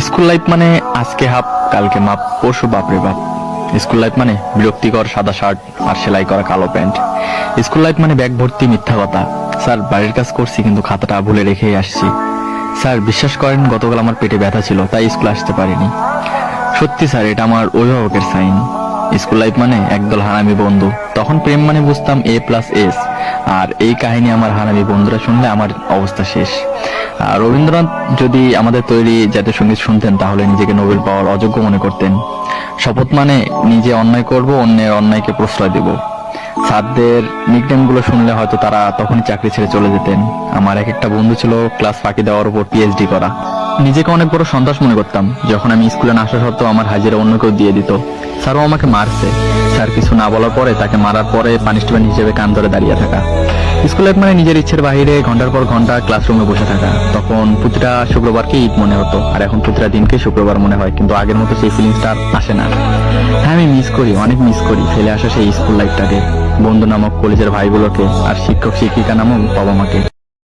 School life মানে আজকে half কালকে মাপ পরশু বাপরে বাপ। স্কুল লাইফ মানে বিরক্তিকর সাদা শার্ট আর সেলাই করা কালো প্যান্ট। স্কুল লাইফ মানে ব্যাগ ভর্তি মিথ্যা কথা। স্যার বাড়ির কাজ করছি কিন্তু খাতাটা ভুলে রেখেই আসছি। স্যার বিশ্বাস করেন গতকাল আমার পেটে ব্যথা ছিল তাই স্কুল আসতে পারিনি। সত্যি স্যার এটা আমার অভিভাবকের সাইন। স্কুল লাইফ মানে একদল হারামি বন্ধু, তখন প্রেম মানে বুঝতাম A+S। আর এই কাহিনী আমার হারামি বন্ধুরা শুনলে আমার অবস্থা শেষ। আর রবীন্দ্রনাথ যদি আমাদের তৈরি জাতীয় সঙ্গীত শুনতেন তাহলে নিজেকে নোবেল পাওয়ার অযোগ্য মনে করতেন। শপথ মানে নিজে অন্যায় করব, অন্যের অন্যায়কে প্রশ্রয় দেব। স্যারদের নিকনেম গুলো শুনলে হয়তো তারা তখনই চাকরি ছেড়ে চলে যেতেন। আমার এক একটা বন্ধু ছিল ক্লাস ফাঁকি দেওয়ার উপর PhD করা। নিজেকে অনেক বড় সন্ত্রাস মনে করতাম যখন আমি স্কুলে না আসা সত্ত্বেও আমার হাজিরা অন্য কেউ দিয়ে দিত। স্যারও আমাকে মারছে। স্যার কিছু না বলার পরে তাকে মারার পরে পানিশমেন্ট হিসেবে কান ধরে দাঁড়িয়ে থাকা। স্কুল লাইফ মানে নিজের ইচ্ছের বাইরে ঘন্টার পর ঘন্টা ক্লাসরুমে বসে থাকা। তখন প্রতিটা শুক্রবারকে ঈদ মনে হতো, আর এখন প্রতিটা দিনকে শুক্রবার মনে হয়, কিন্তু আগের মতো সেই ফিলিংসটা আসে না। হ্যাঁ, আমি মিস করি, অনেক মিস করি ফেলে আসা সেই স্কুল লাইফটাকে, বন্ধু নামক কলেজের ভাইগুলোকে, আর শিক্ষক শিক্ষিকা নামক বাবা মাকে।